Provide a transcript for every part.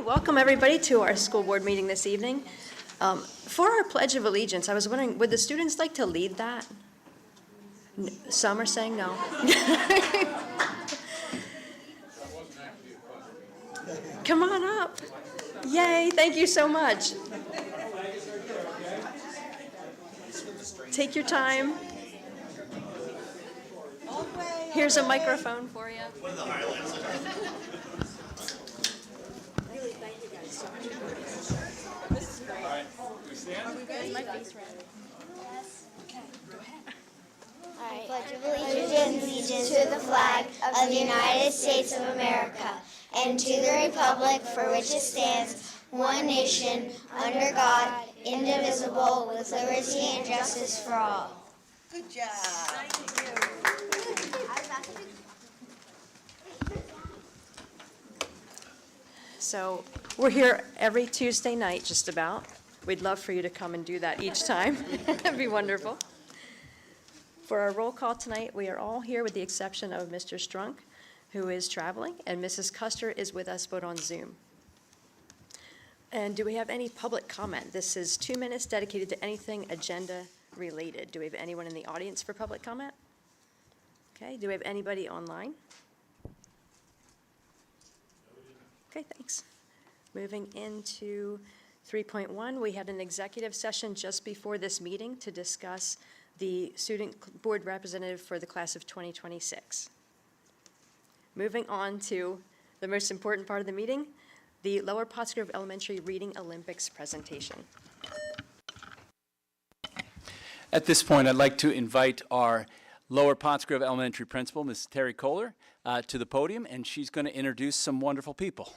Welcome everybody to our school board meeting this evening. For our Pledge of Allegiance, I was wondering, would the students like to lead that? Some are saying no. Come on up. Yay, thank you so much. Take your time. Here's a microphone for you. What are the highlights? Really, thank you guys so much. This is great. All right, we stand? Are we ready? My face ready. Yes. Okay, go ahead. I pledge allegiance to the flag of the United States of America and to the republic for which it stands, one nation, under God, indivisible, with liberty and justice for all. Good job. Thank you. So we're here every Tuesday night, just about. We'd love for you to come and do that each time. That'd be wonderful. For our roll call tonight, we are all here with the exception of Mr. Strunk, who is traveling, and Mrs. Custer is with us, but on Zoom. And do we have any public comment? This is 2 minutes dedicated to anything agenda related. Do we have anyone in the audience for public comment? Okay, do we have anybody online? Okay, thanks. Moving into 3.1, we had an executive session just before this meeting to discuss the student board representative for the class of 2026. Moving on to the most important part of the meeting, the Lower Pottsgrove Elementary Reading Olympics presentation. At this point, I'd like to invite our Lower Pottsgrove Elementary principal, Ms. Terry Kohler, to the podium, and she's going to introduce some wonderful people.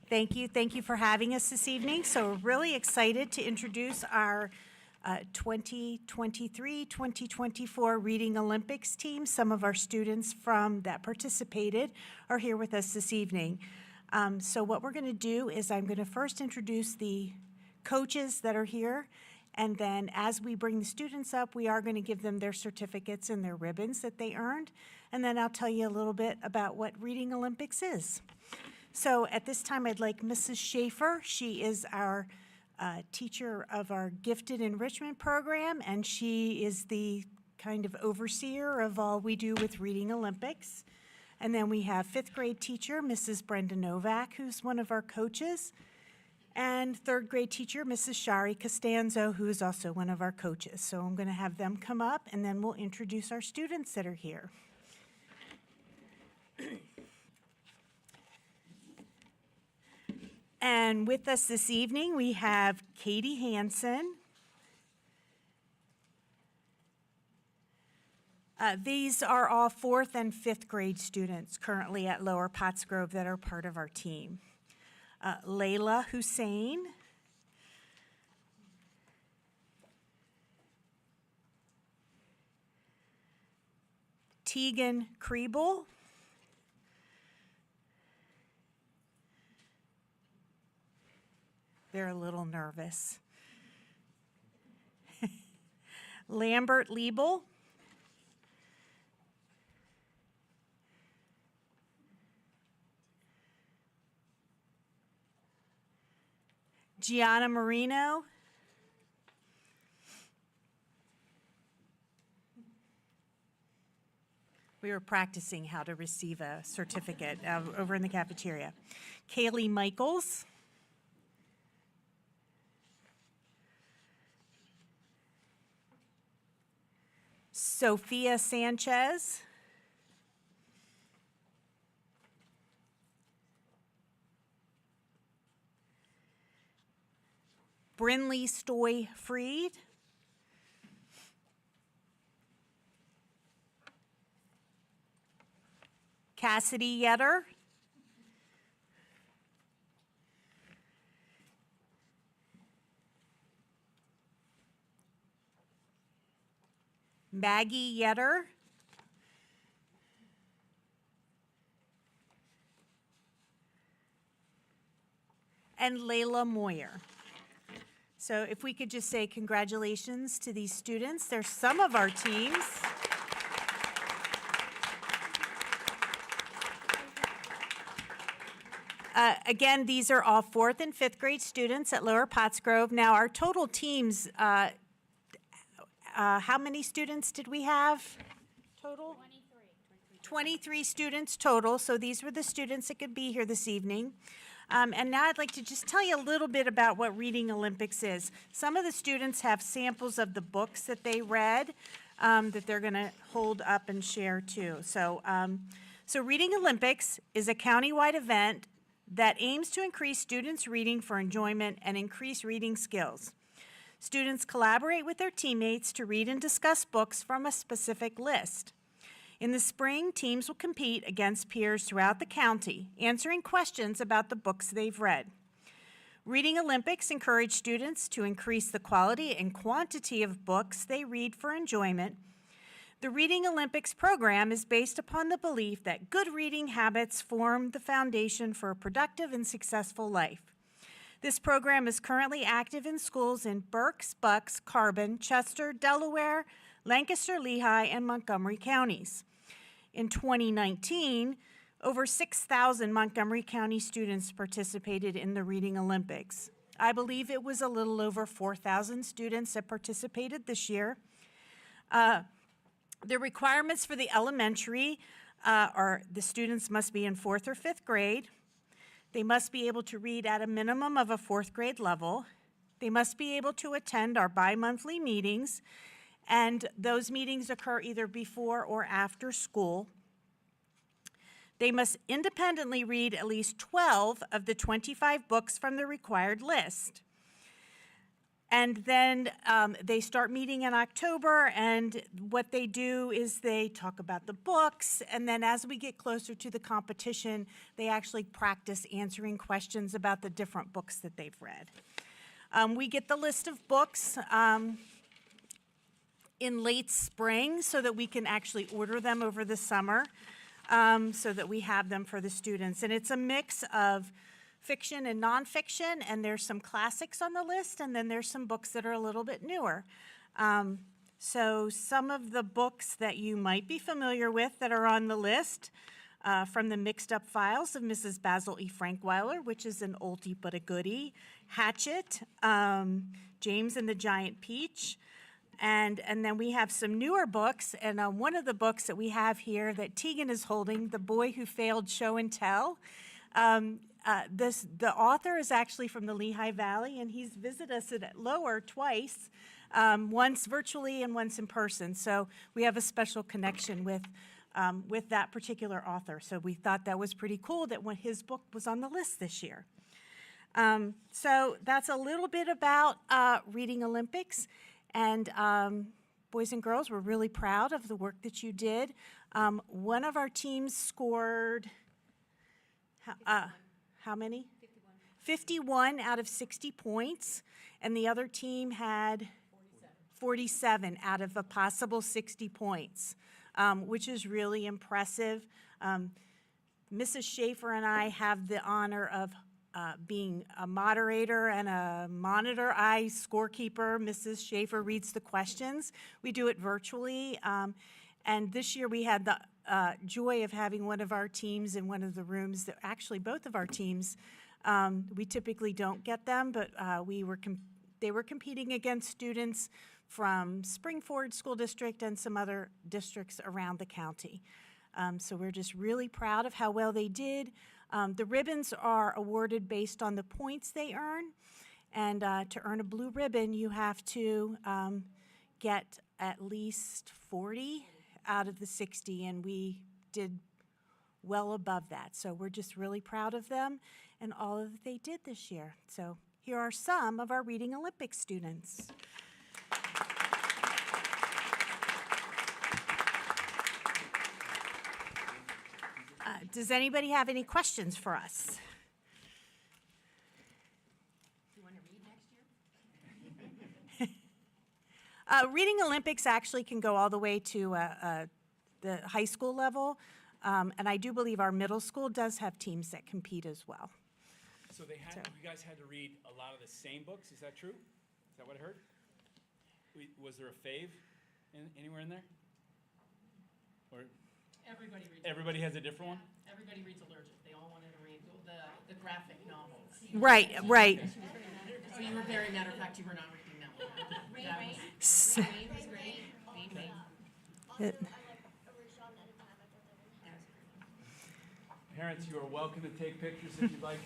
Thank you. Thank you for having us this evening. So we're really excited to introduce our 2023-2024 Reading Olympics team. Some of our students from that participated are here with us this evening. So what we're going to do is I'm going to first introduce the coaches that are here, and then as we bring the students up, we are going to give them their certificates and their ribbons that they earned, and then I'll tell you a little bit about what Reading Olympics is. So at this time, I'd like Mrs. Schaefer. She is our teacher of our gifted enrichment program, and she is the kind of overseer of all we do with Reading Olympics. And then we have fifth grade teacher, Mrs. Brenda Novak, who's one of our coaches, and third grade teacher, Mrs. Shari Costanzo, who is also one of our coaches. So I'm going to have them come up, and then we'll introduce our students that are here. And with us this evening, we have Katie Hansen. These are all fourth and fifth grade students currently at Lower Pottsgrove that are part of our team. Layla Hussein. Tegan Kriebel. They're a little nervous. Lambert Liebel. Gianna Marino. We were practicing how to receive a certificate over in the cafeteria. Kaylee Michaels. Sophia Sanchez. Brinley Stoy Freed. Cassidy Yetter. Maggie Yetter. And Layla Moyer. So if we could just say congratulations to these students. They're some of our teams. Again, these are all 4th and 5th grade students at Lower Pottsgrove. Now, our total teams, how many students did we have total? 23 students total, so these were the students that could be here this evening. And now I'd like to just tell you a little bit about what Reading Olympics is. Some of the students have samples of the books that they read that they're going to hold up and share too. So Reading Olympics is a countywide event that aims to increase students' reading for enjoyment and increase reading skills. Students collaborate with their teammates to read and discuss books from a specific list. In the spring, teams will compete against peers throughout the county, answering questions about the books they've read. Reading Olympics encourage students to increase the quality and quantity of books they read for enjoyment. The Reading Olympics program is based upon the belief that good reading habits form the foundation for a productive and successful life. This program is currently active in schools in Berks, Bucks, Carbon, Chester, Delaware, Lancaster, Lehigh, and Montgomery counties. In 2019, over 6,000 Montgomery County students participated in the Reading Olympics. I believe it was a little over 4,000 students that participated this year. The requirements for the elementary are the students must be in 4th or 5th grade. They must be able to read at a minimum of a 4th grade level. They must be able to attend our bi-monthly meetings, and those meetings occur either before or after school. They must independently read at least 12 of the 25 books from the required list. And then they start meeting in October, and what they do is they talk about the books, and then as we get closer to the competition, they actually practice answering questions about the different books that they've read. We get the list of books in late spring so that we can actually order them over the summer so that we have them for the students. And it's a mix of fiction and nonfiction, and there's some classics on the list, and then there's some books that are a little bit newer. So some of the books that you might be familiar with that are on the list from the Mixed Up Files of Mrs. Basil E. Frankweiler, which is an oldie but a goodie, Hatchet, James and the Giant Peach, and then we have some newer books, and one of the books that we have here that Tegan is holding, The Boy Who Failed Show and Tell. The author is actually from the Lehigh Valley, and he's visited us at Lower twice, once virtually and once in person. So we have a special connection with that particular author. So we thought that was pretty cool that when his book was on the list this year. So that's a little bit about Reading Olympics. And boys and girls, we're really proud of the work that you did. One of our teams scored... how many? 51 out of 60 points, and the other team had 47 out of a possible 60 points, which is really impressive. Mrs. Schaefer and I have the honor of being a moderator and a monitor. I scorekeeper. Mrs. Schaefer reads the questions. We do it virtually, and this year we had the joy of having one of our teams in one of the rooms, that actually both of our teams, we typically don't get them, but they were competing against students from Springford School District and some other districts around the county. So we're just really proud of how well they did. The ribbons are awarded based on the points they earn, and to earn a blue ribbon, you have to get at least 40 out of the 60, and we did well above that. So we're just really proud of them and all that they did this year. So here are some of our Reading Olympics students. Does anybody have any questions for us? Do you want to read next year? Reading Olympics actually can go all the way to the high school level, and I do believe our middle school does have teams that compete as well. So you guys had to read a lot of the same books, is that true? Is that what I heard? Was there a fave anywhere in there? Or everybody has a different one? Everybody reads Allergic. They all wanted to read the graphic novels. Right, right. Oh, you were very matter of fact. You were not reading that one. Rain S- was great. Rain. Parents, you are welcome to take pictures if you'd like.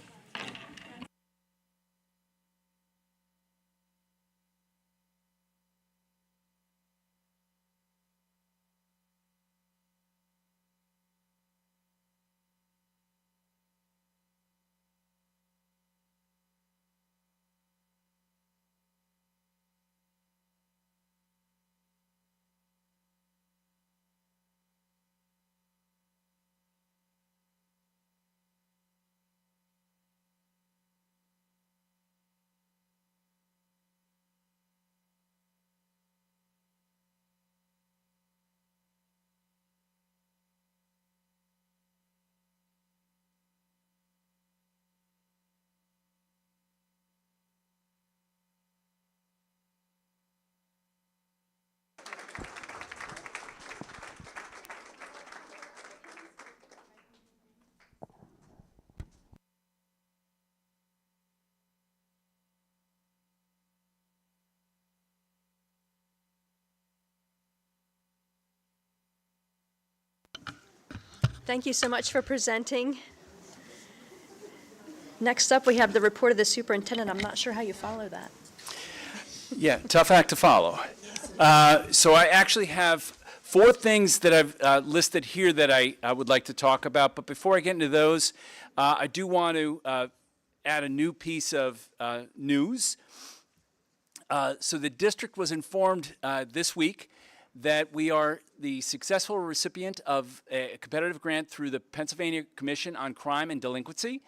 Thank you so much for presenting. Next up, we have the report of the superintendent. I'm not sure how you follow that. Yeah, tough act to follow. So I actually have 4 things that I've listed here that I would like to talk about. But before I get into those, I do want to add a new piece of news. So the district was informed this week that we are the successful recipient of a competitive grant through the Pennsylvania Commission on Crime and Delinquency.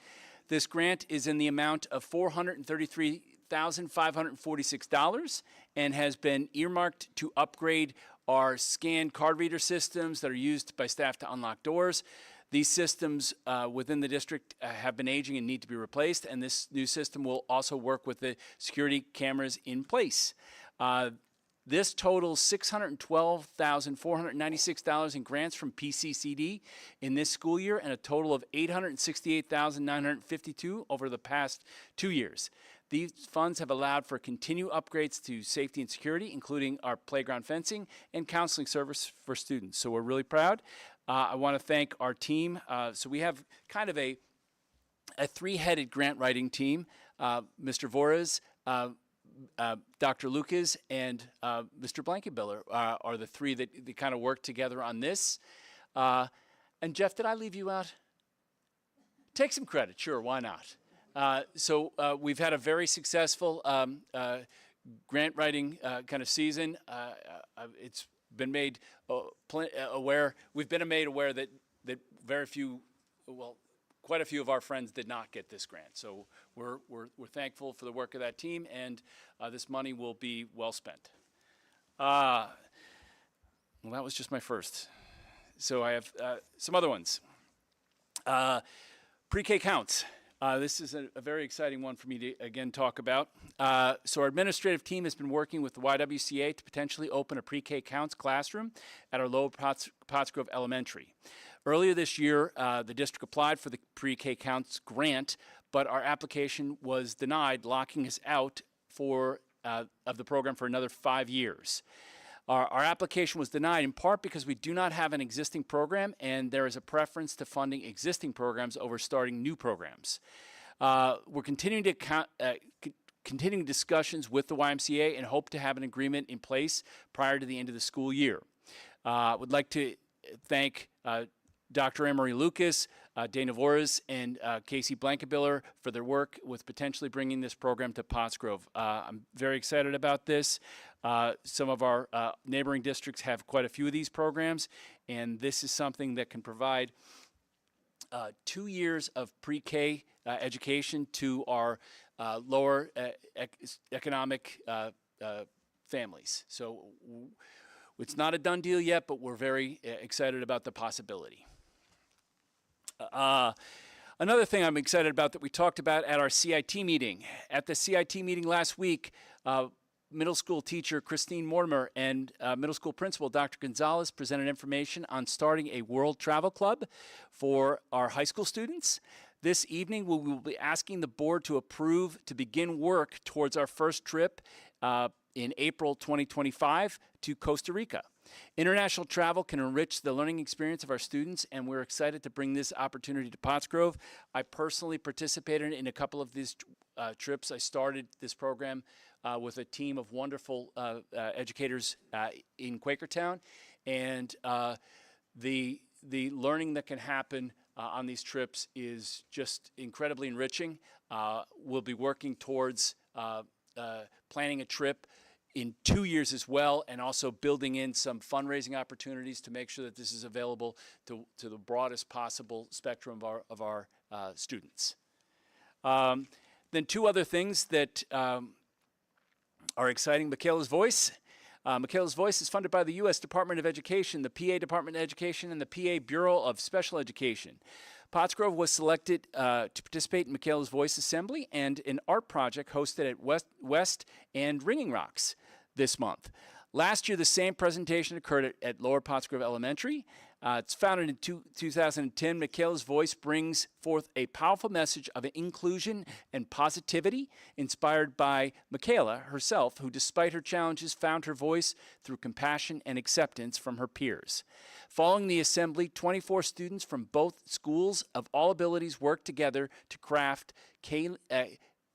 This grant is in the amount of $433,546 and has been earmarked to upgrade our scanned card reader systems that are used by staff to unlock doors. These systems within the district have been aging and need to be replaced, and this new system will also work with the security cameras in place. This totals $612,496 in grants from PCCD in this school year, and a total of $868,952 over the past 2 years. These funds have allowed for continued upgrades to safety and security, including our playground fencing and counseling service for students. So we're really proud. I want to thank our team. So we have kind of a 3-headed grant writing team. Mr. Vorez, Dr. Lucas, and Mr. Blankenbiller are the 3 that kind of work together on this. And Jeff, did I leave you out? Take some credit, sure, why not? So we've had a very successful grant writing kind of season. It's been made aware, we've been made aware that very few, well, quite a few of our friends did not get this grant. So we're thankful for the work of that team, and this money will be well spent. Well, that was just my first. So I have some other ones. Pre-K counts. This is a very exciting one for me to, again, talk about. So our administrative team has been working with the YWCA to potentially open a pre-K counts classroom at our Lower Pottsgrove Elementary. Earlier this year, the district applied for the pre-K counts grant, but our application was denied, locking us out of the program for another 5 years. Our application was denied in part because we do not have an existing program, and there is a preference to funding existing programs over starting new programs. We're continuing discussions with the YMCA and hope to have an agreement in place prior to the end of the school year. I would like to thank Dr. Anne-Marie Lucas, Dana Vorez, and Casey Blankenbiller for their work with potentially bringing this program to Pottsgrove. I'm very excited about this. Some of our neighboring districts have quite a few of these programs, and this is something that can provide 2 years of pre-K education to our lower economic families. So it's not a done deal yet, but we're very excited about the possibility. Another thing I'm excited about that we talked about at our CIT meeting. At the CIT meeting last week, middle school teacher Christine Mortimer and middle school principal Dr. Gonzalez presented information on starting a world travel club for our high school students. This evening, we will be asking the board to approve to begin work towards our first trip in April 2025 to Costa Rica. International travel can enrich the learning experience of our students, and we're excited to bring this opportunity to Pottsgrove. I personally participated in a couple of these trips. I started this program with a team of wonderful educators in Quakertown, and the learning that can happen on these trips is just incredibly enriching. We'll be working towards planning a trip in 2 years as well, and also building in some fundraising opportunities to make sure that this is available to the broadest possible spectrum of our students. Then two other things that are exciting. Michaela's Voice. Michaela's Voice is funded by the U.S. Department of Education, the PA Department of Education, and the PA Bureau of Special Education. Pottsgrove was selected to participate in Michaela's Voice Assembly and an art project hosted at West and Ringing Rocks this month. Last year, the same presentation occurred at Lower Pottsgrove Elementary. It's founded in 2010. Michaela's Voice brings forth a powerful message of inclusion and positivity inspired by Michaela herself, who, despite her challenges, found her voice through compassion and acceptance from her peers. Following the assembly, 24 students from both schools of all abilities worked together to craft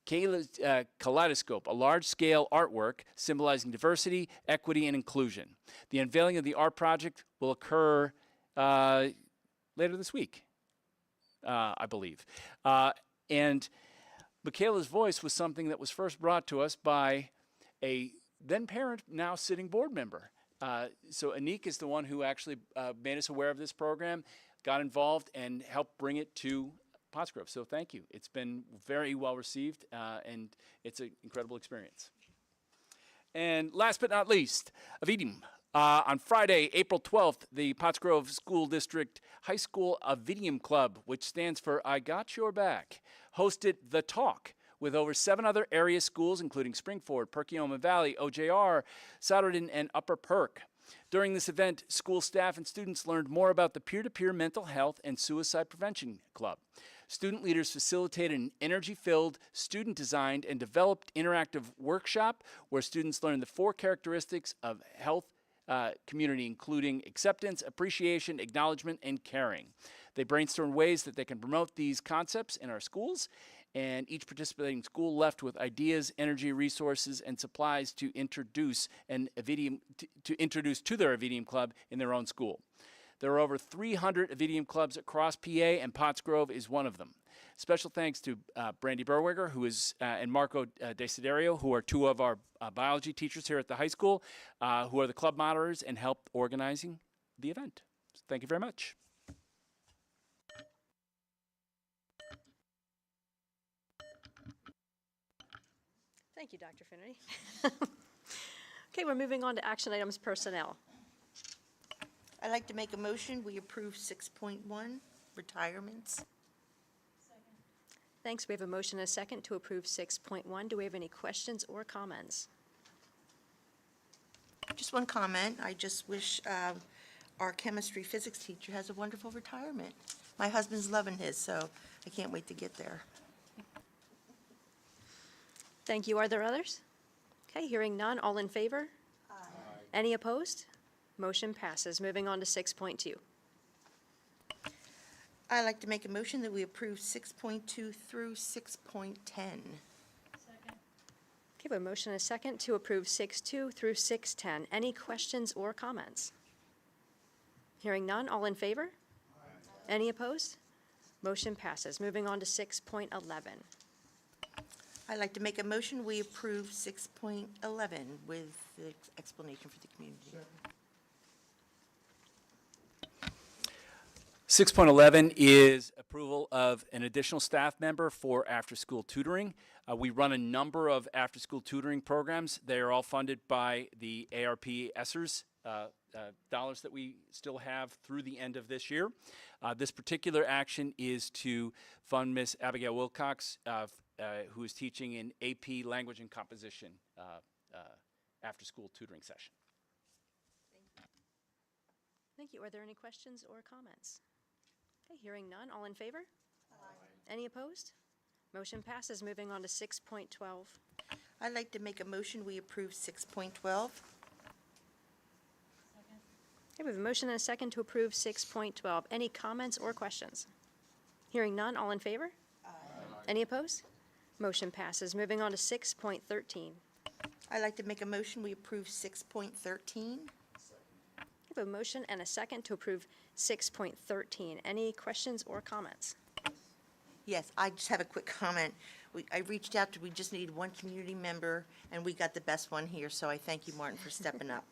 Kaleidoscope, a large-scale artwork symbolizing diversity, equity, and inclusion. The unveiling of the art project will occur later this week, I believe. And Michaela's Voice was something that was first brought to us by a then parent, now sitting board member. So Anik is the one who actually made us aware of this program, got involved, and helped bring it to Pottsgrove. So thank you. It's been very well received, and it's an incredible experience. And last but not least, Avidium. On Friday, April 12th, the Pottsgrove School District High School Avidium Club, which stands for I Got Your Back, hosted The Talk with over 7 other area schools, including Springford, Perkiomen Valley, OJR, Souderton, and Upper Perk. During this event, school staff and students learned more about the Peer-to-Peer Mental Health and Suicide Prevention Club. Student leaders facilitated an energy-filled, student-designed, and developed interactive workshop where students learned the 4 characteristics of health community, including acceptance, appreciation, acknowledgement, and caring. They brainstormed ways that they can promote these concepts in our schools, and each participating school left with ideas, energy, resources, and supplies to introduce to their Avidium Club in their own school. There are over 300 Avidium clubs across PA, and Pottsgrove is one of them. Special thanks to Brandy Berwiger, and Marco Desiderio, who are 2 of our biology teachers here at the high school, who are the club moderators and helped organizing the event. So thank you very much. Thank you, Dr. Finnerty. Okay, we're moving on to action items personnel. I'd like to make a motion, we approve 6.1, retirements. Thanks. We have a motion and a second to approve 6.1. Do we have any questions or comments? Just one comment, I just wish our chemistry physics teacher has a wonderful retirement. My husband's loving his, so I can't wait to get there. Thank you. Are there others? Okay, hearing none. All in favor? Aye. Any opposed? Motion passes. Moving on to 6.2. I'd like to make a motion that we approve 6.2 through 6.10. Okay, we have a motion and a second to approve 6.2 through 6.10. Any questions or comments? Hearing none. All in favor? Aye. Any opposed? Motion passes. Moving on to 6.11. I'd like to make a motion, we approve 6.11 with the explanation for the community. 6.11 is approval of an additional staff member for after-school tutoring. We run a number of after-school tutoring programs. They are all funded by the ARP ESSERS dollars that we still have through the end of this year. This particular action is to fund Miss Abigail Wilcox, who is teaching in AP Language and Composition after-school tutoring session. Thank you. Are there any questions or comments? Okay, hearing none. All in favor? Aye. Any opposed? Motion passes. Moving on to 6.12. I'd like to make a motion, we approve 6.12. Okay, we have a motion and a second to approve 6.12. Any comments or questions? Hearing none, all in favor? Aye. Any opposed? Motion passes. Moving on to 6.13. I'd like to make a motion, we approve 6.13. We have a motion and a second to approve 6.13. Any questions or comments? Yes, I just have a quick comment. I reached out to, we just needed one community member, and we got the best one here, so I thank you, Martin, for stepping up.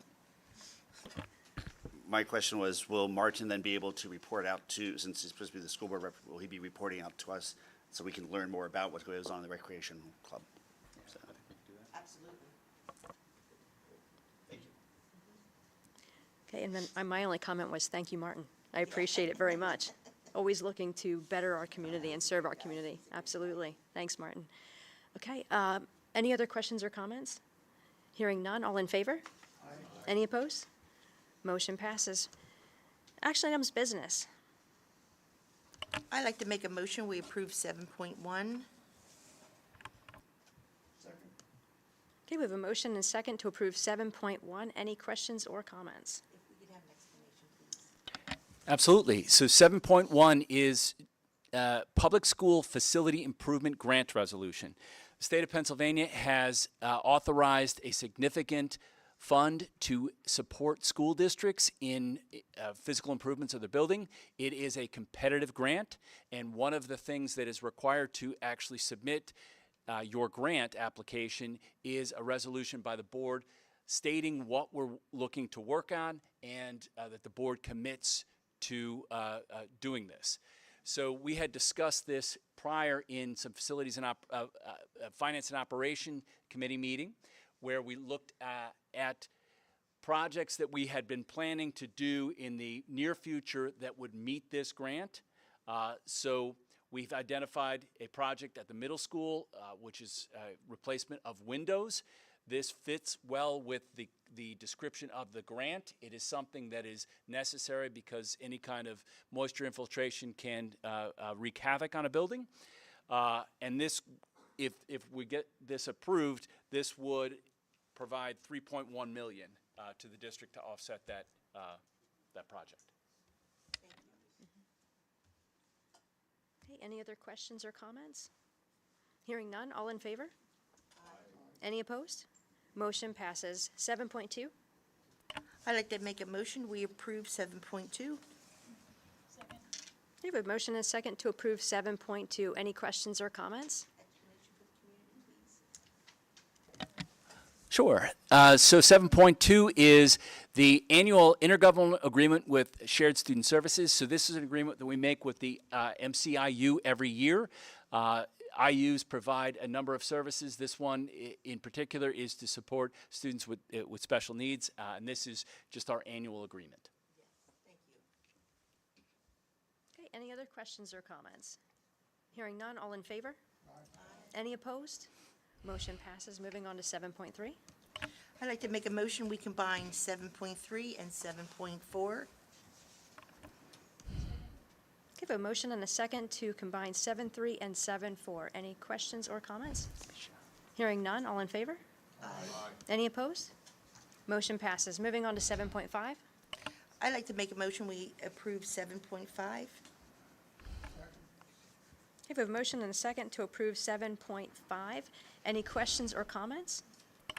My question was, will Martin then be able to report out to, since he's supposed to be the school board rep, will he be reporting out to us so we can learn more about what goes on in the recreation club? So, Absolutely. Okay, and then my only comment was, thank you, Martin. I appreciate it very much. Always looking to better our community and serve our community. Absolutely. Thanks, Martin. Okay, any other questions or comments? Hearing none, all in favor? Aye. Any opposed? Motion passes. Action items, business. I'd like to make a motion, we approve 7.1. Okay, we have a motion and a second to approve 7.1. Any questions or comments? If we could have an explanation, please. Absolutely. So 7.1 is Public School Facility Improvement Grant Resolution. The state of Pennsylvania has authorized a significant fund to support school districts in physical improvements of their building. It is a competitive grant, and one of the things that is required to actually submit your grant application is a resolution by the board stating what we're looking to work on and that the board commits to doing this. So we had discussed this prior in some facilities and finance and operation committee meeting, where we looked at projects that we had been planning to do in the near future that would meet this grant. So we've identified a project at the middle school, which is a replacement of windows. This fits well with the description of the grant. It is something that is necessary because any kind of moisture infiltration can wreak havoc on a building. And this, if we get this approved, this would provide $3.1 million to the district to offset that project. Okay, any other questions or comments? Hearing none, all in favor? Aye. Any opposed? Motion passes. 7.2. I'd like to make a motion, we approve 7.2. We have a motion and a second to approve 7.2. Any questions or comments? Sure. So 7.2 is the annual intergovernmental agreement with Shared Student Services. So this is an agreement that we make with the MCIU every year. IUs provide a number of services. This one in particular is to support students with special needs, and this is just our annual agreement. Thank you. Okay, any other questions or comments? Hearing none, all in favor? Aye. Any opposed? Motion passes. Moving on to 7.3. I'd like to make a motion, we combine 7.3 and 7.4. Give a motion and a second to combine 7.3 and 7.4. Any questions or comments? Hearing none, all in favor? Aye. Any opposed? Motion passes. Moving on to 7.5. I'd like to make a motion, we approve 7.5. Give a motion and a second to approve 7.5. Any questions or comments?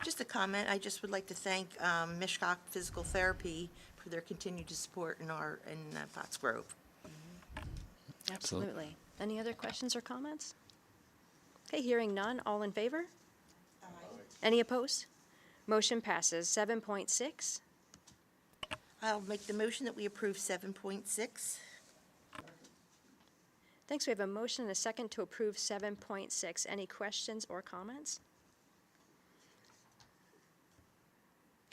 Just a comment, I just would like to thank Mishkok Physical Therapy for their continued support in Pottsgrove. Absolutely. Any other questions or comments? Okay, hearing none, all in favor? Aye. Any opposed? Motion passes. 7.6. I'll make the motion that we approve 7.6. Thanks. We have a motion and a second to approve 7.6. Any questions or comments?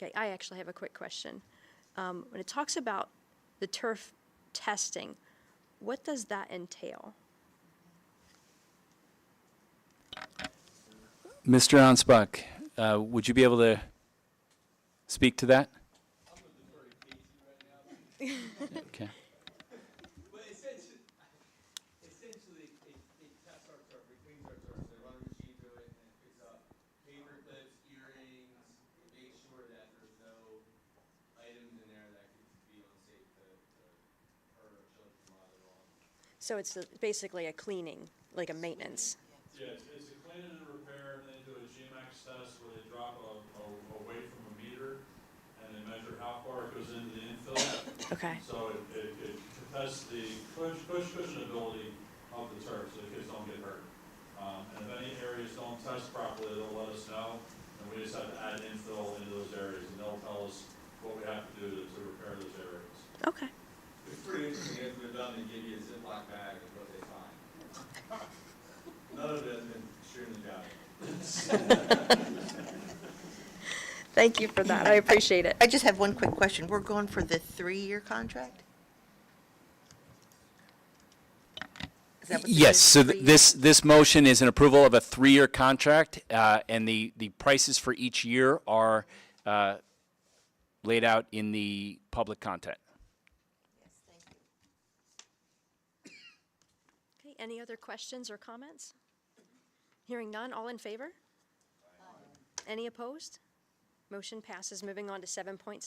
Okay, I actually have a quick question. When it talks about the turf testing, what does that entail? Mr. Ansbach, would you be able to speak to that? Okay. But essentially, it tests our turf, it cleans our turf. They run a machine through it and it picks up paper clips, earrings. It makes sure that there's no items in there that could be unsafe to hurt our children while they're on. So it's basically a cleaning, like a maintenance. Yeah, it's a clean and repair, and they do a GMAX test where they drop a weight from a meter, and they measure how far it goes into the infill. Okay. So it tests the cushion ability of the turf, so the kids don't get hurt. And if any areas don't test properly, they'll let us know, and we just have to add infill into those areas, and they'll tell us what we have to do to repair those areas. Okay. It's pretty interesting. After they're done, they give you a Ziploc bag of what they find. None of it has been extremely valuable. Thank you for that. I appreciate it. I just have one quick question. We're going for the 3-year contract? Is that what this Yes, is, so 3 years? this motion is an approval of a 3-year contract, and the prices for each year are laid out in the public content. Yes, thank you. Okay, any other questions or comments? Hearing none, all in favor? Any opposed? Motion passes. Moving on to 7.7.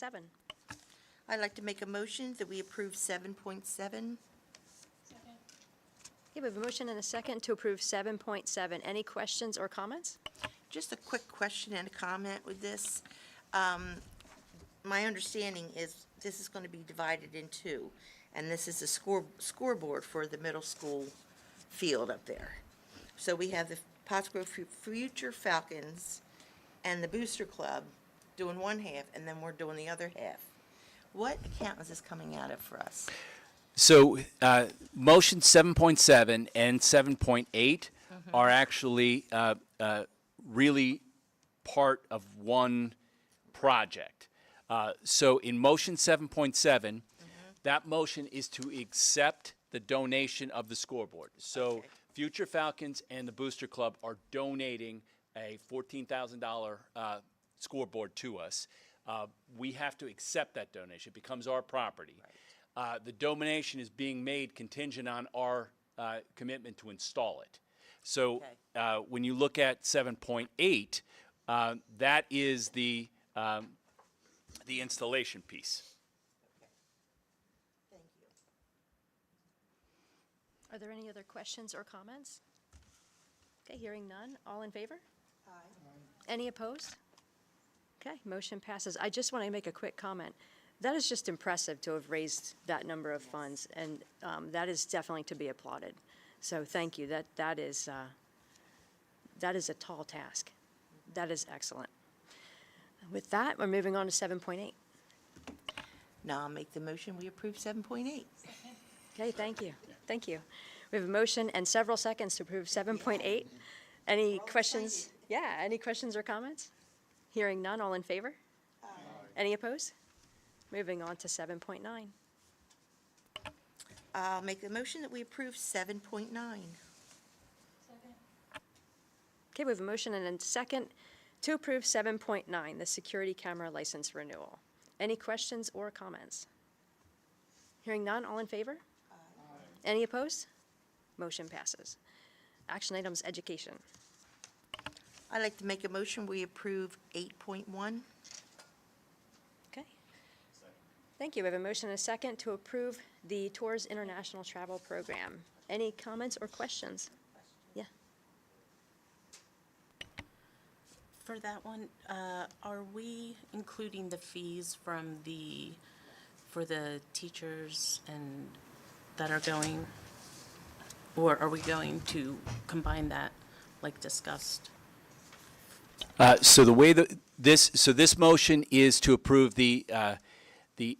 I'd like to make a motion that we approve 7.7. Okay, we have a motion and a second to approve 7.7. Any questions or comments? Just a quick question and a comment with this. My understanding is this is going to be divided in two, and this is a scoreboard for the middle school field up there. So we have the Pottsgrove Future Falcons and the Booster Club doing one half, and then we're doing the other half. What account is this coming out of for us? So motion 7.7 and 7.8 are actually really part of one project. So in motion 7.7, that motion is to accept the donation of the scoreboard. So Okay. Future Falcons and the Booster Club are donating a $14,000 scoreboard to us. We have to accept that donation. It becomes our property. The donation is being made contingent on our commitment to install it. So when you look at 7.8, that is the installation piece. Thank you. Are there any other questions or comments? Okay, hearing none. All in favor? Aye. Any opposed? Okay, motion passes. I just want to make a quick comment. That is just impressive to have raised that number of funds, and that is definitely to be applauded. So thank you. That is a tall task. That is excellent. With that, we're moving on to 7.8. Now I'll make the motion, we approve 7.8. Okay, thank you. Thank you. We have a motion and several seconds to approve 7.8. Any questions? Yeah, any questions or comments? Hearing none, all in favor? Any opposed? Moving on to 7.9. I'll make the motion that we approve 7.9. Okay, we have a motion and a second to approve 7.9, the security camera license renewal. Any questions or comments? Hearing none, all in favor? Any opposed? Motion passes. Action items, education. I'd like to make a motion, we approve 8.1. Okay. Thank you. We have a motion and a second to approve the Tours International Travel Program. Any comments or questions? Yeah. For that one, are we including the fees for the teachers and that are going, or are we going to combine that like discussed? So the way that this motion is to approve the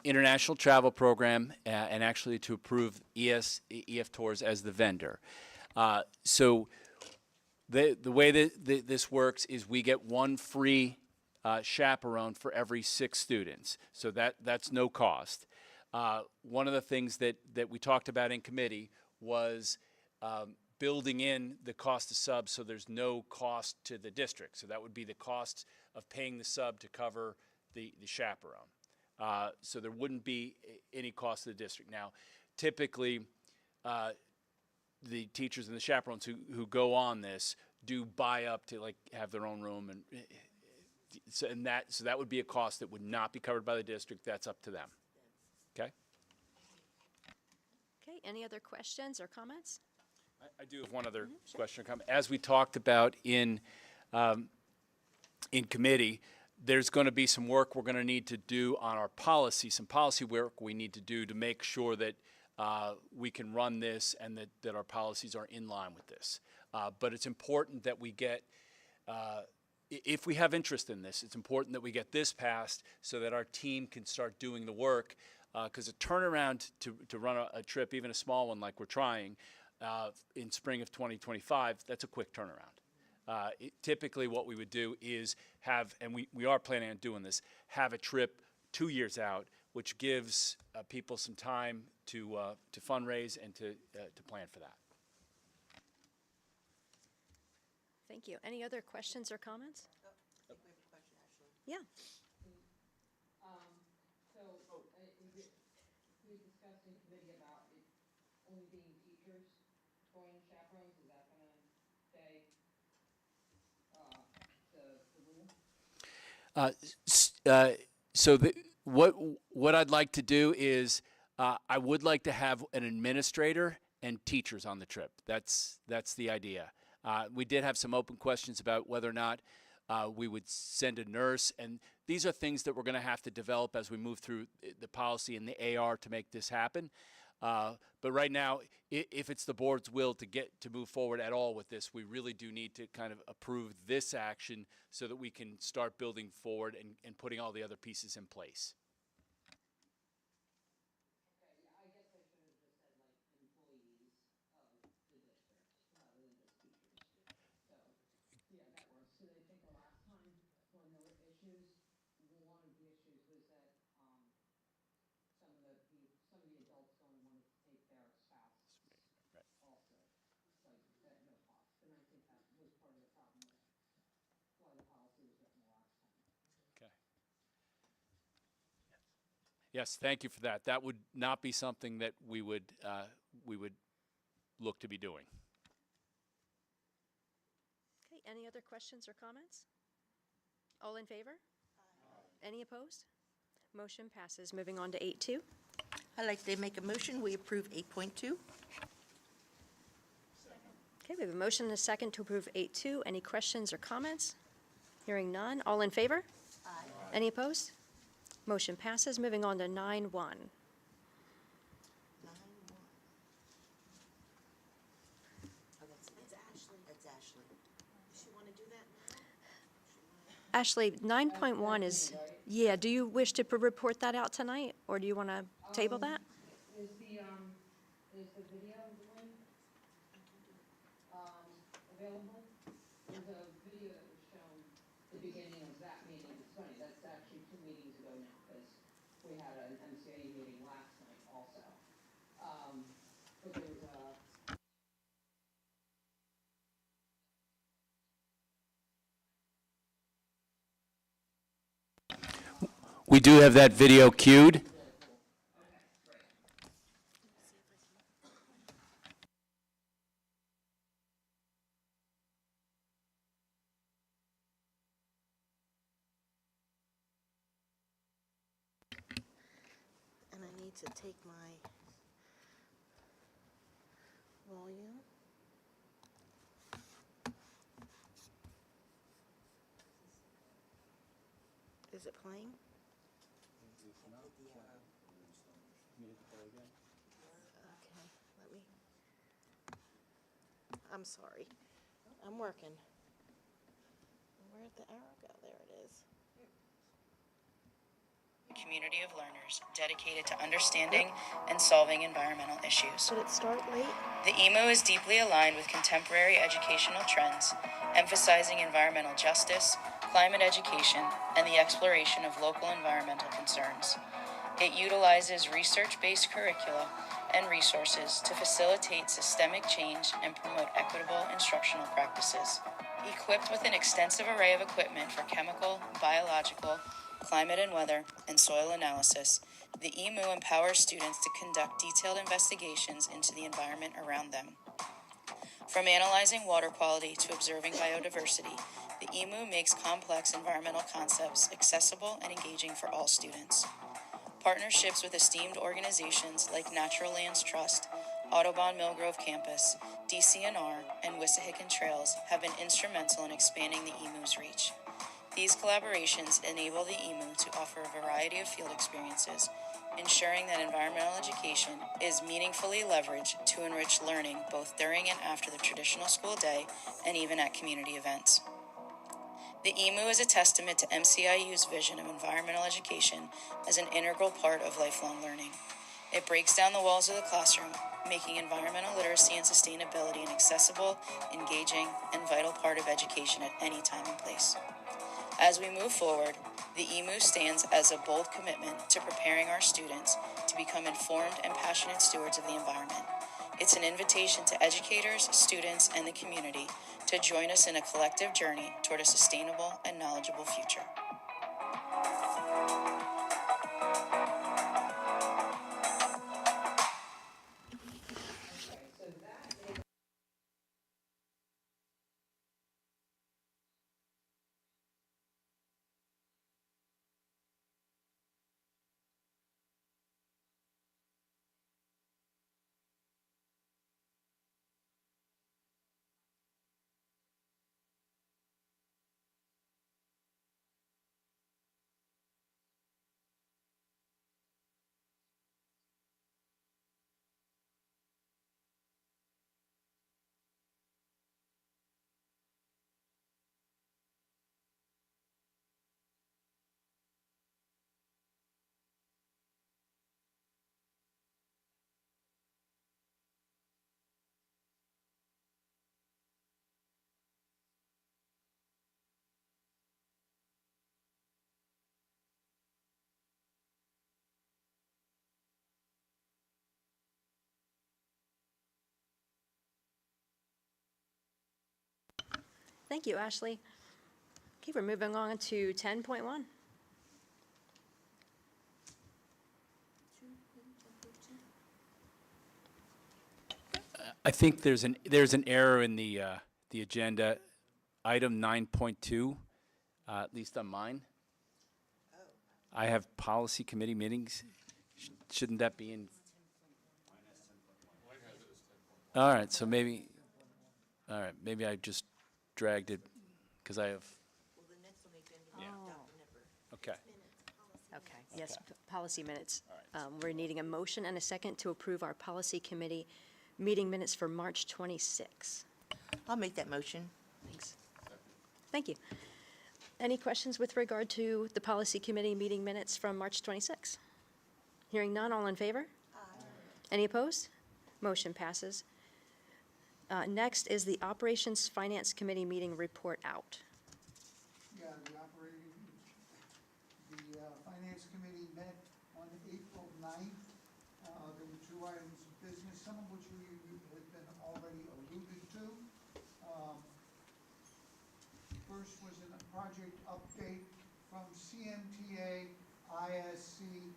international travel program and actually to approve EF Tours as the vendor. So the way that this works is we get one free chaperone for every 6 students. So that's no cost. One of the things that we talked about in committee was building in the cost of subs so there's no cost to the district. So that would be the cost of paying the sub to cover the chaperone. So there wouldn't be any cost to the district. Now, typically, the teachers and the chaperones who go on this do buy up to like have their own room, and so that would be a cost that would not be covered by the district. That's up to them. Okay. Okay, any other questions or comments? I do have one other question or comment. As we talked about in committee, there's going to be some work we're going to need to do on our policy, some policy work we need to do to make sure that we can run this and that our policies are in line with this. But it's important that we get, if we have interest in this, it's important that we get this passed so that our team can start doing the work. Because a turnaround to run a trip, even a small one like we're trying, in spring of 2025, that's a quick turnaround. Typically what we would do is have, and we are planning on doing this, have a trip 2 years out, which gives people some time to fundraise and to plan for that. Thank you. Any other questions or comments? I think we have a question, Ashley. Yeah. We discussed in committee about it only being teachers going chaperones, is that gonna stay, the rule? So what I'd like to do is I would like to have an administrator and teachers on the trip. That's the idea. We did have some open questions about whether or not we would send a nurse, and these are things that we're going to have to develop as we move through the policy and the AR to make this happen. But right now, if it's the board's will to move forward at all with this, we really do need to kind of approve this action so that we can start building forward and putting all the other pieces in place. Okay, yeah, I guess I should have just said like employees of the district, rather than just teachers. So, yeah, that works. So I think the last time when there were issues, one of the issues was that, some of the adults going wanted to take their spouse Right. also, like, at no cost. And I think that was part of the problem with why the policy was written the last time. Okay. Yes, thank you for that. That would not be something that we would look to be doing. Okay, any other questions or comments? All in favor? Any opposed? Motion passes. Moving on to 8.2. I'd like to make a motion, we approve 8.2. Okay, we have a motion and a second to approve 8.2. Any questions or comments? Hearing none. All in favor? Aye. Any opposed? Motion passes. Moving on to 9.1. 9.1. Oh, that's Ashley. That's Ashley. Does she want to do that now? Ashley, 9.1 is, yeah, do you wish to report that out tonight, or do you want to table that? Is the video link, available? There's a video that was shown the beginning of that meeting. It's funny, that's actually 2 meetings ago now, because we had an MCA meeting last night also. But there was a, We do have that video queued. And I need to take my volume. Is it playing? Okay, let me. I'm sorry. I'm working. Where'd the arrow go? There it is. Community of learners dedicated to understanding and solving environmental issues. Did it start late? The EMO is deeply aligned with contemporary educational trends, emphasizing environmental justice, climate education, and the exploration of local environmental concerns. It utilizes research-based curricula and resources to facilitate systemic change and promote equitable instructional practices. Equipped with an extensive array of equipment for chemical, biological, climate and weather, and soil analysis, the EMU empowers students to conduct detailed investigations into the environment around them. From analyzing water quality to observing biodiversity, the EMU makes complex environmental concepts accessible and engaging for all students. Partnerships with esteemed organizations like Natural Lands Trust, Audubon Millgrove Campus, DCNR, and Wissahickon Trails have been instrumental in expanding the EMU's reach. These collaborations enable the EMU to offer a variety of field experiences, ensuring that environmental education is meaningfully leveraged to enrich learning both during and after the traditional school day and even at community events. The EMU is a testament to MCIU's vision of environmental education as an integral part of lifelong learning. It breaks down the walls of the classroom, making environmental literacy and sustainability an accessible, engaging, and vital part of education at any time and place. As we move forward, the EMU stands as a bold commitment to preparing our students to become informed and passionate stewards of the environment. It's an invitation to educators, students, and the community to join us in a collective journey toward a sustainable and knowledgeable future. Thank you, Ashley. Okay, we're moving on to 10.1. I think there's an error in the agenda, item 9.2, at least on mine. I have policy committee meetings. Shouldn't that be in? All right, so maybe I just dragged it because I have. Okay. Okay, yes, policy minutes. We're needing a motion and a second to approve our policy committee meeting minutes for March 26. I'll make that motion. Thanks. Thank you. Any questions with regard to the policy committee meeting minutes from March 26? Hearing none, all in favor? Aye. Any opposed? Motion passes. Next is the Operations Finance Committee meeting report out. Yeah, the Finance Committee met on April 9th. There were two items of business, some of which have been already alluded to. First was a project update from CMTA ISC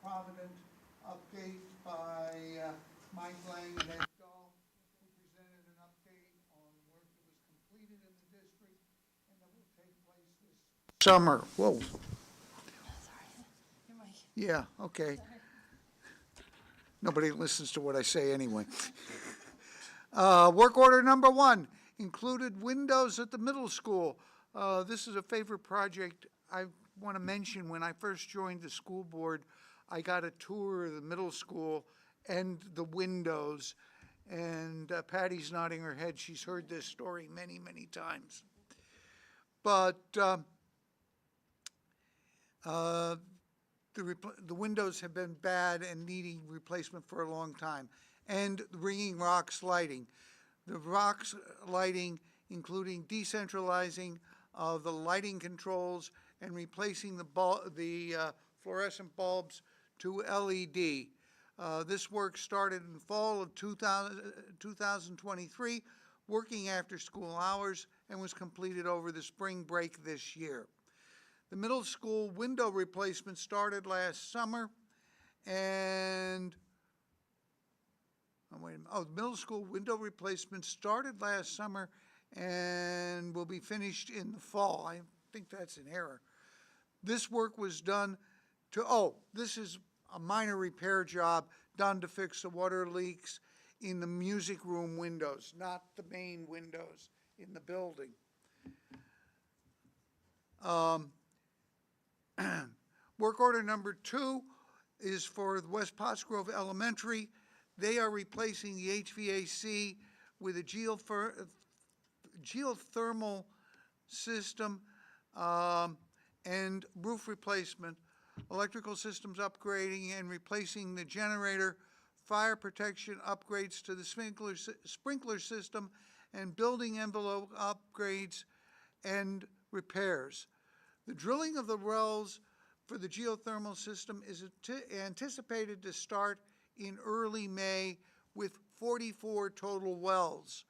Provident, update by Mike Lang and Ed Dahl, who presented an update on work that was completed in the district and that will take place this summer. Whoa. Yeah, okay. Nobody listens to what I say anyway. Work order number 1 included windows at the middle school. This is a favorite project I want to mention. When I first joined the school board, I got a tour of the middle school and the windows, and Patty's nodding her head. She's heard this story many, many times. But the windows have been bad and needing replacement for a long time. And ringing rocks lighting. The rocks lighting, including decentralizing the lighting controls and replacing the fluorescent bulbs to LED. This work started in the fall of 2023, working after school hours and was completed over the spring break this year. The middle school window replacement started last summer, and the middle school window replacement started last summer and will be finished in the fall. I think that's an error. This work was done this is a minor repair job done to fix the water leaks in the music room windows, not the main windows in the building. Work order number 2 is for West Pottsgrove Elementary. They are replacing the HVAC with a geothermal system and roof replacement, electrical systems upgrading and replacing the generator, fire protection upgrades to the sprinkler system, and building envelope upgrades and repairs. The drilling of the wells for the geothermal system is anticipated to start in early May with 44 total wells.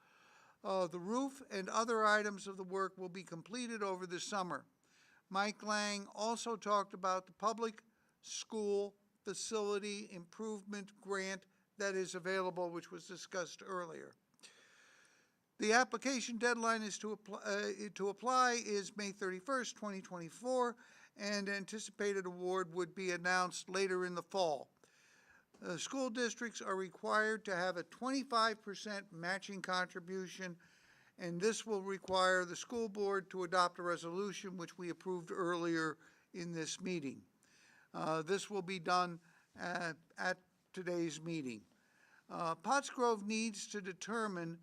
The roof and other items of the work will be completed over the summer. Mike Lang also talked about the public school facility improvement grant that is available, which was discussed earlier. The application deadline is to apply is May 31st, 2024, and anticipated award would be announced later in the fall. School districts are required to have a 25% matching contribution, and this will require the school board to adopt a resolution which we approved earlier in this meeting. This will be done at today's meeting. Pottsgrove needs to determine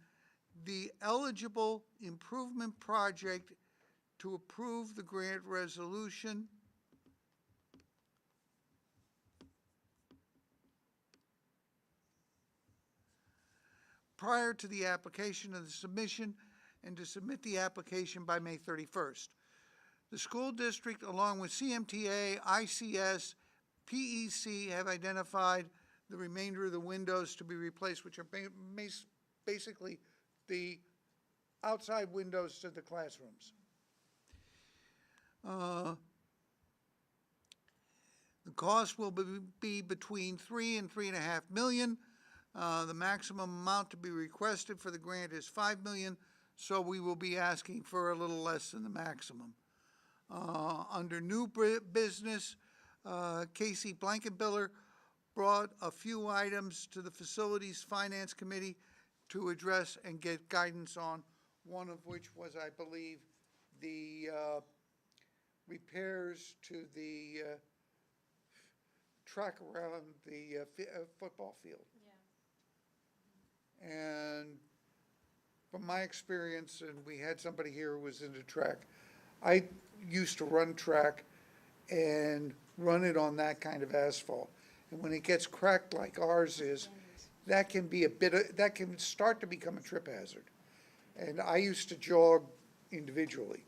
the eligible improvement project to approve the grant resolution. Prior to the application of the submission, and to submit the application by May 31st. The school district, along with CMTA, ICS, PEC, have identified the remainder of the windows to be replaced, which are basically the outside windows to the classrooms. The cost will be between $3 and $3.5 million. The maximum amount to be requested for the grant is $5 million, so we will be asking for a little less than the maximum. Under new business, Casey Blankenbiller brought a few items to the Facilities Finance Committee to address and get guidance on, one of which was, I believe, the repairs to the track around the football field. Yeah. And from my experience, and we had somebody here who was into track, I used to run track and run it on that kind of asphalt. And when it gets cracked like ours is, that can be that can start to become a trip hazard. And I used to jog individually.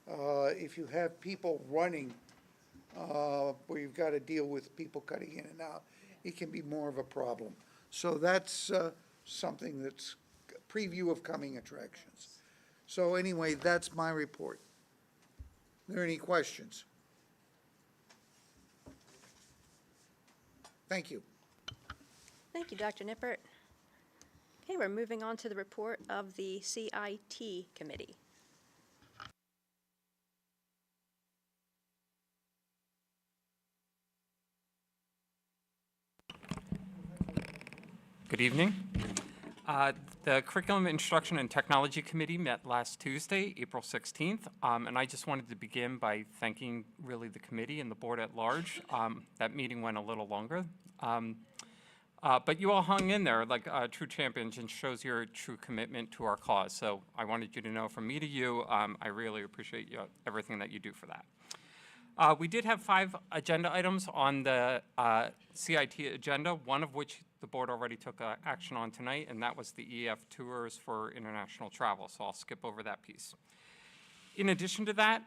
If you have people running, where you've got to deal with people cutting in and out, it can be more of a problem. So that's something that's a preview of coming attractions. So anyway, that's my report. Are there any questions? Thank you. Thank you, Dr. Nippert. Okay, we're moving on to the report of the CIT committee. Good evening. The Curriculum, Instruction, and Technology Committee met last Tuesday, April 16th, and I just wanted to begin by thanking really the committee and the board at large. That meeting went a little longer, but you all hung in there like true champions and shows your true commitment to our cause. So I wanted you to know from me to you, I really appreciate everything that you do for that. We did have 5 agenda items on the CIT agenda, one of which the board already took action on tonight, and that was the EF tours for international travel, so I'll skip over that piece. In addition to that,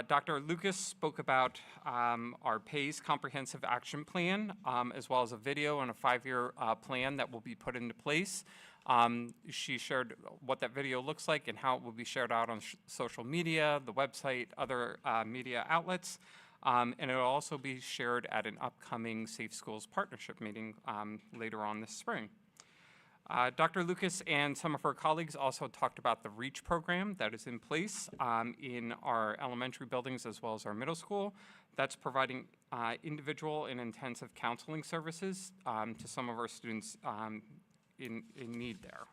Dr. Lucas spoke about our PACE Comprehensive Action Plan, as well as a video and a 5-year plan that will be put into place. She shared what that video looks like and how it will be shared out on social media, the website, other media outlets. And it will also be shared at an upcoming Safe Schools Partnership meeting later on this spring. Dr. Lucas and some of her colleagues also talked about the REACH program that is in place in our elementary buildings as well as our middle school. That's providing individual and intensive counseling services to some of our students in need there.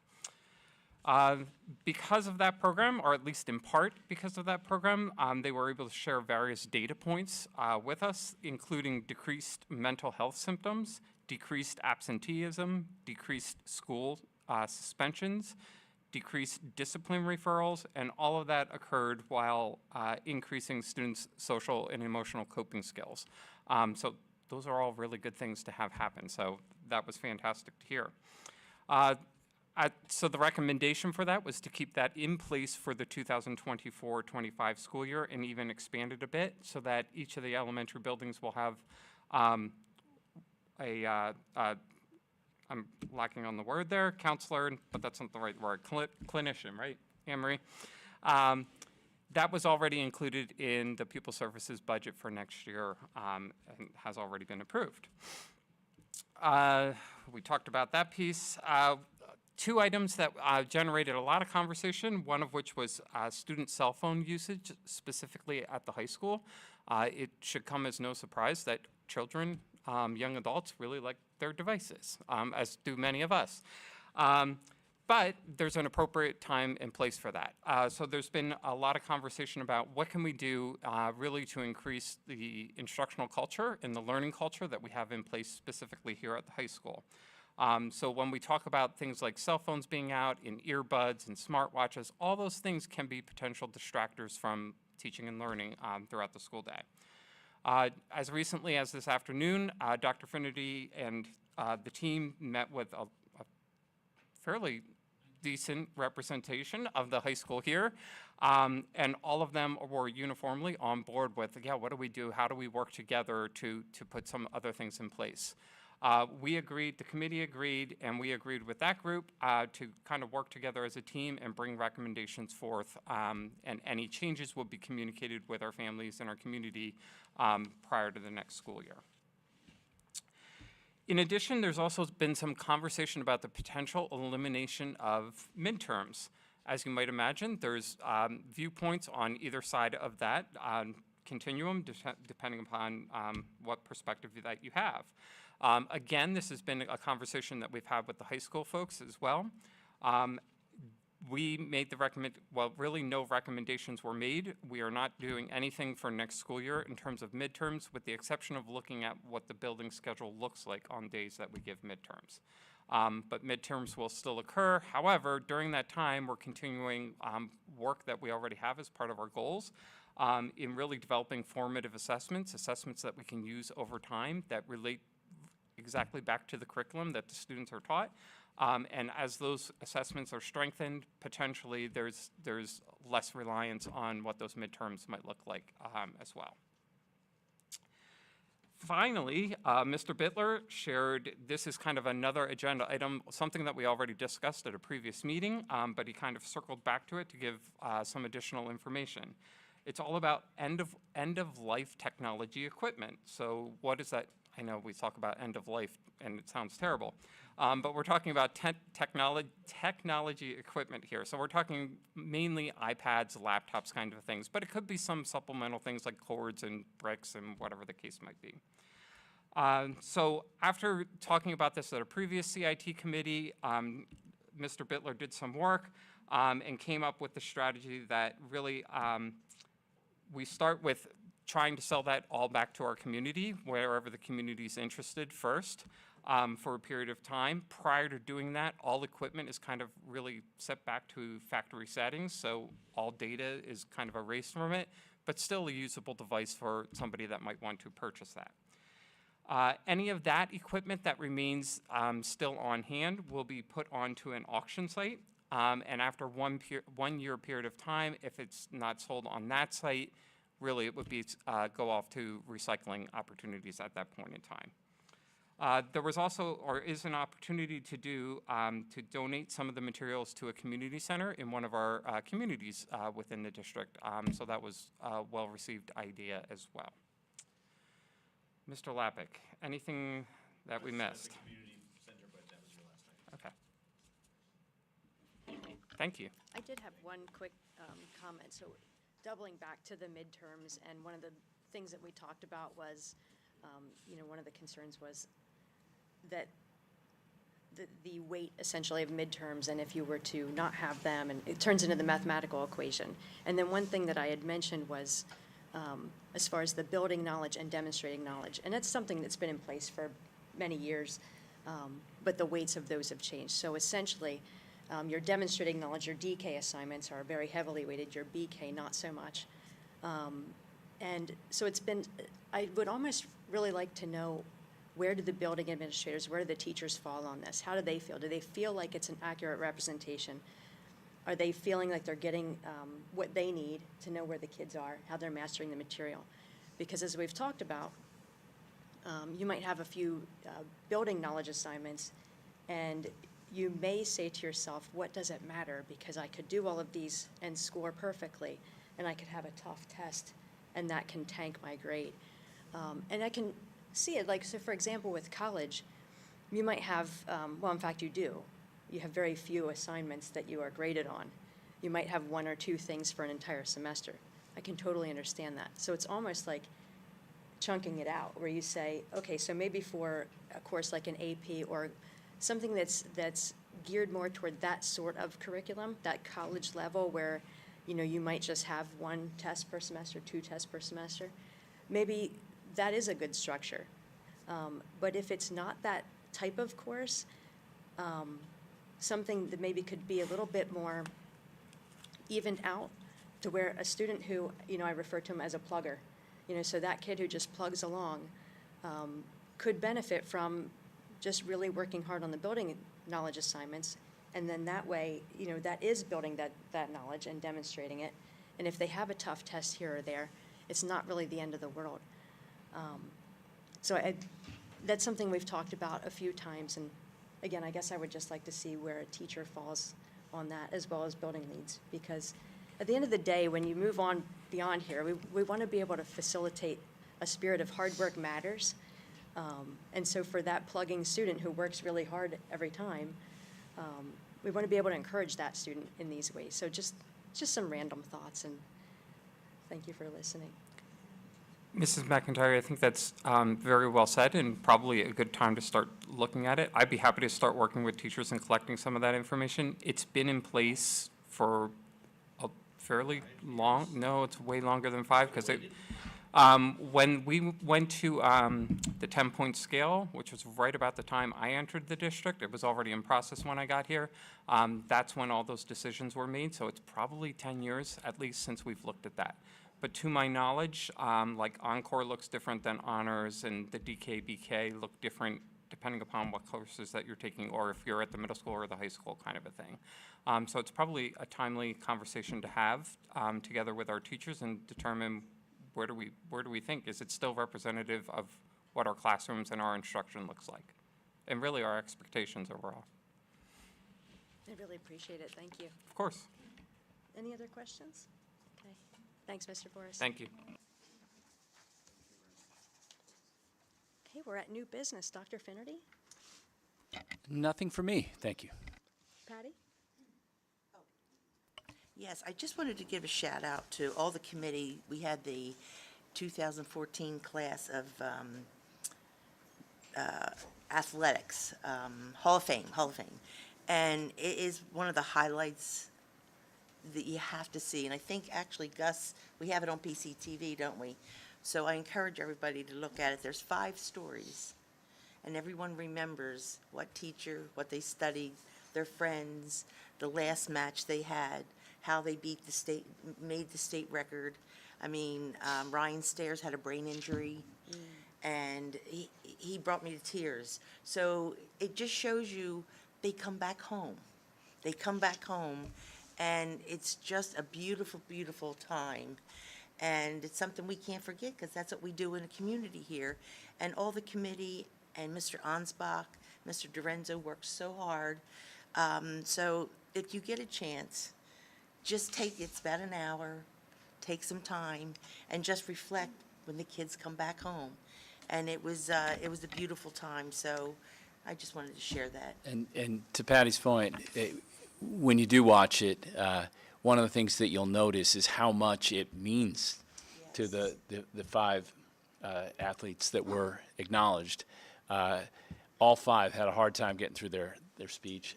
Because of that program, or at least in part because of that program, they were able to share various data points with us, including decreased mental health symptoms, decreased absenteeism, decreased school suspensions, decreased discipline referrals, and all of that occurred while increasing students' social and emotional coping skills. So those are all really good things to have happen. So that was fantastic to hear. So the recommendation for that was to keep that in place for the 2024-25 school year and even expand it a bit so that each of the elementary buildings will have I'm lacking on the word there, counselor, but that's not the right word, clinician, right, Anne-Marie? That was already included in the pupil services budget for next year and has already been approved. We talked about that piece. 2 items that generated a lot of conversation, one of which was student cell phone usage, specifically at the high school. It should come as no surprise that children, young adults really like their devices, as do many of us. But there's an appropriate time and place for that. So there's been a lot of conversation about what can we do really to increase the instructional culture and the learning culture that we have in place specifically here at the high school. So when we talk about things like cell phones being out, and earbuds and smartwatches, all those things can be potential distractors from teaching and learning throughout the school day. As recently as this afternoon, Dr. Finnerty and the team met with a fairly decent representation of the high school here, and all of them were uniformly on board with, yeah, what do we do? How do we work together to put some other things in place? We agreed, the committee agreed, and we agreed with that group to kind of work together as a team and bring recommendations forth, and any changes will be communicated with our families and our community prior to the next school year. In addition, there's also been some conversation about the potential elimination of midterms. As you might imagine, there's viewpoints on either side of that continuum, depending upon what perspective that you have. Again, this has been a conversation that we've had with the high school folks as well. We made the really no recommendations were made. We are not doing anything for next school year in terms of midterms, with the exception of looking at what the building schedule looks like on days that we give midterms. But midterms will still occur. However, during that time, we're continuing work that we already have as part of our goals in really developing formative assessments that we can use over time that relate exactly back to the curriculum that the students are taught. And as those assessments are strengthened, potentially there's less reliance on what those midterms might look like as well. Finally, Mr. Bittler shared, this is kind of another agenda item, something that we already discussed at a previous meeting, but he kind of circled back to it to give some additional information. It's all about end-of-life technology equipment. So what is that? I know we talk about end of life and it sounds terrible, but we're talking about technology equipment here. So we're talking mainly iPads, laptops kind of things, but it could be some supplemental things like cords and bricks and whatever the case might be. So after talking about this at a previous CIT committee, Mr. Bittler did some work and came up with the strategy that really we start with trying to sell that all back to our community, wherever the community is interested first, for a period of time. Prior to doing that, all equipment is kind of really set back to factory settings, so all data is kind of erased from it, but still a usable device for somebody that might want to purchase that. Any of that equipment that remains still on hand will be put onto an auction site, and after 1 year period of time, if it's not sold on that site, really it would be go off to recycling opportunities at that point in time. There was also, or is an opportunity to do, to donate some of the materials to a community center in one of our communities within the district. So that was a well-received idea as well. Mr. Lappick, anything that we missed? Community center, but that was your last item. Okay. Thank you. I did have one quick comment. So doubling back to the midterms, and one of the things that we talked about was, one of the concerns was that the weight essentially of midterms, and if you were to not have them, and it turns into the mathematical equation. And then one thing that I had mentioned was as far as the building knowledge and demonstrating knowledge. And that's something that's been in place for many years, but the weights of those have changed. So essentially, your demonstrating knowledge, your DK assignments are very heavily weighted, your BK not so much. And so I would almost really like to know, where do the building administrators, where do the teachers fall on this? How do they feel? Do they feel like it's an accurate representation? Are they feeling like they're getting what they need to know where the kids are, how they're mastering the material? Because as we've talked about, you might have a few building knowledge assignments, and you may say to yourself, what does it matter? Because I could do all of these and score perfectly, and I could have a tough test, and that can tank my grade. And I can see it, like, so for example, with college, you might have, in fact, you do. You have very few assignments that you are graded on. You might have one or two things for an entire semester. I can totally understand that. So it's almost like chunking it out, where you say, okay, so maybe for a course like an AP or something that's geared more toward that sort of curriculum, that college level where, you might just have one test per semester, two tests per semester. Maybe that is a good structure. But if it's not that type of course, something that maybe could be a little bit more evened out, to where a student who, I refer to him as a plugger, so that kid who just plugs along could benefit from just really working hard on the building knowledge assignments. And then that way, that is building that knowledge and demonstrating it. And if they have a tough test here or there, it's not really the end of the world. So that's something we've talked about a few times. And again, I guess I would just like to see where a teacher falls on that, as well as building leads. Because at the end of the day, when you move on beyond here, we want to be able to facilitate a spirit of hard work matters. And so for that plugging student who works really hard every time, we want to be able to encourage that student in these ways. So just some random thoughts, and thank you for listening. Mrs. McIntyre, I think that's very well said, and probably a good time to start looking at it. I'd be happy to start working with teachers and collecting some of that information. It's been in place for a fairly long, no, it's way longer than 5, because when we went to the 10-point scale, which was right about the time I entered the district, it was already in process when I got here, that's when all those decisions were made, so it's probably 10 years at least since we've looked at that. But to my knowledge, like Encore looks different than Honors, and the DK, BK look different depending upon what courses that you're taking, or if you're at the middle school or the high school kind of a thing. So it's probably a timely conversation to have together with our teachers and determine where do we think, is it still representative of what our classrooms and our instruction looks like? And really our expectations overall. I really appreciate it. Thank you. Of course. Any other questions? Okay. Thanks, Mr. Boris. Thank you. Okay, we're at new business. Dr. Finnerty? Nothing for me, thank you. Patty? Yes, I just wanted to give a shout out to all the committee. We had the 2014 class of athletics, Hall of Fame. And it is one of the highlights that you have to see. And I think actually, Gus, we have it on PCTV, don't we? So I encourage everybody to look at it. There's 5 stories, and everyone remembers what teacher, what they studied, their friends, the last match they had, how they made the state record. I mean, Ryan Stairs had a brain injury, and he brought me to tears. So it just shows you they come back home. They come back home, and it's just a beautiful, beautiful time. And it's something we can't forget because that's what we do in the community here. And all the committee and Mr. Ansbach, Mr. Dorenzo worked so hard. So if you get a chance, just it's about an hour, take some time, and just reflect when the kids come back home. And it was a beautiful time, so I just wanted to share that. And to Patty's point, when you do watch it, one of the things that you'll notice is how much it means to the 5 athletes that were acknowledged. All 5 had a hard time getting through their speech.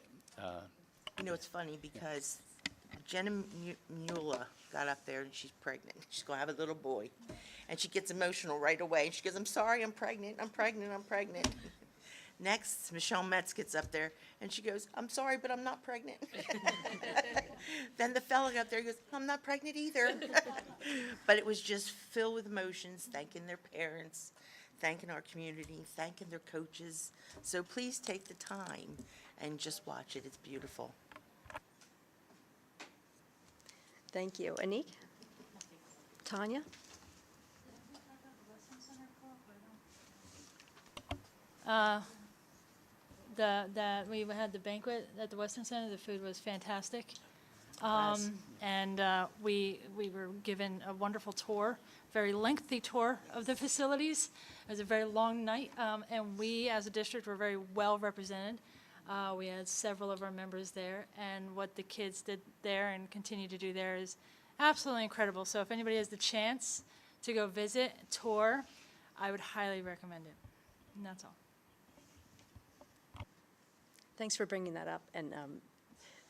You know, it's funny because Jenna Mueller got up there and she's pregnant. She's going to have a little boy. And she gets emotional right away. She goes, I'm sorry, I'm pregnant, I'm pregnant, I'm pregnant. Next, Michelle Metz gets up there and she goes, I'm sorry, but I'm not pregnant. Then the fella got there, he goes, I'm not pregnant either. But it was just filled with emotions, thanking their parents, thanking our community, thanking their coaches. So please take the time and just watch it. It's beautiful. Thank you. Anik? Tanya? We had the banquet at the Western Center. The food was fantastic. And we were given a wonderful tour, very lengthy tour of the facilities. It was a very long night, and we as a district were very well represented. We had several of our members there, and what the kids did there and continue to do there is absolutely incredible. So if anybody has the chance to go visit, tour, I would highly recommend it. And that's all. Thanks for bringing that up, and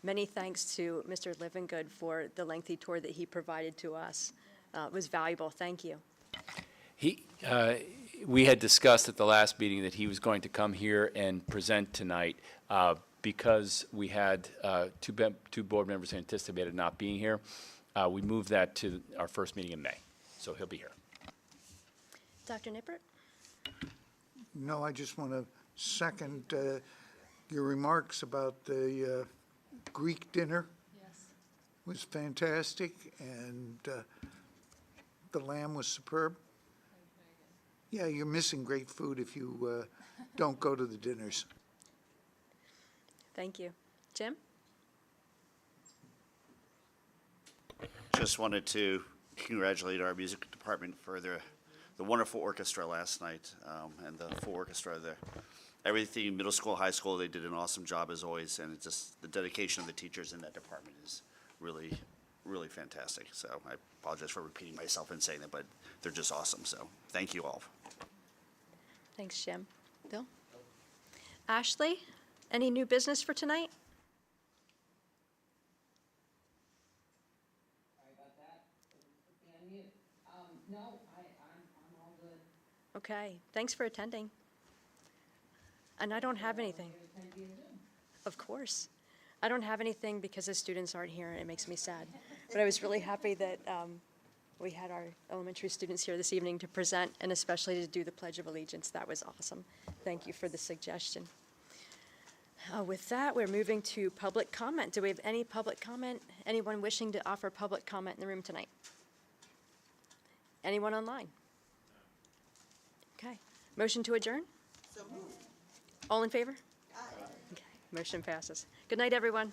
many thanks to Mr. Livingood for the lengthy tour that he provided to us. It was valuable. Thank you. We had discussed at the last meeting that he was going to come here and present tonight. Because we had two board members who anticipated not being here, we moved that to our first meeting in May. So he'll be here. Dr. Nippert? No, I just want to second your remarks about the Greek dinner. Yes. Was fantastic, and the lamb was superb. Yeah, you're missing great food if you don't go to the dinners. Thank you. Jim? Just wanted to congratulate our music department for the wonderful orchestra last night, and the full orchestra there. Everything, middle school, high school, they did an awesome job as always, and it's just the dedication of the teachers in that department is really, really fantastic. So I apologize for repeating myself and saying that, but they're just awesome. So thank you all. Thanks, Jim. Bill? Ashley, any new business for tonight? Sorry about that. Putting on mute. No, I'm all good. Okay, thanks for attending. And I don't have anything. Of course. I don't have anything because the students aren't here, and it makes me sad. But I was really happy that we had our elementary students here this evening to present, and especially to do the Pledge of Allegiance. That was awesome. Thank you for the suggestion. With that, we're moving to public comment. Do we have any public comment? Anyone wishing to offer public comment in the room tonight? Anyone online? Okay. Motion to adjourn? So moved. All in favor? Aye. Okay. Motion passes. Good night, everyone.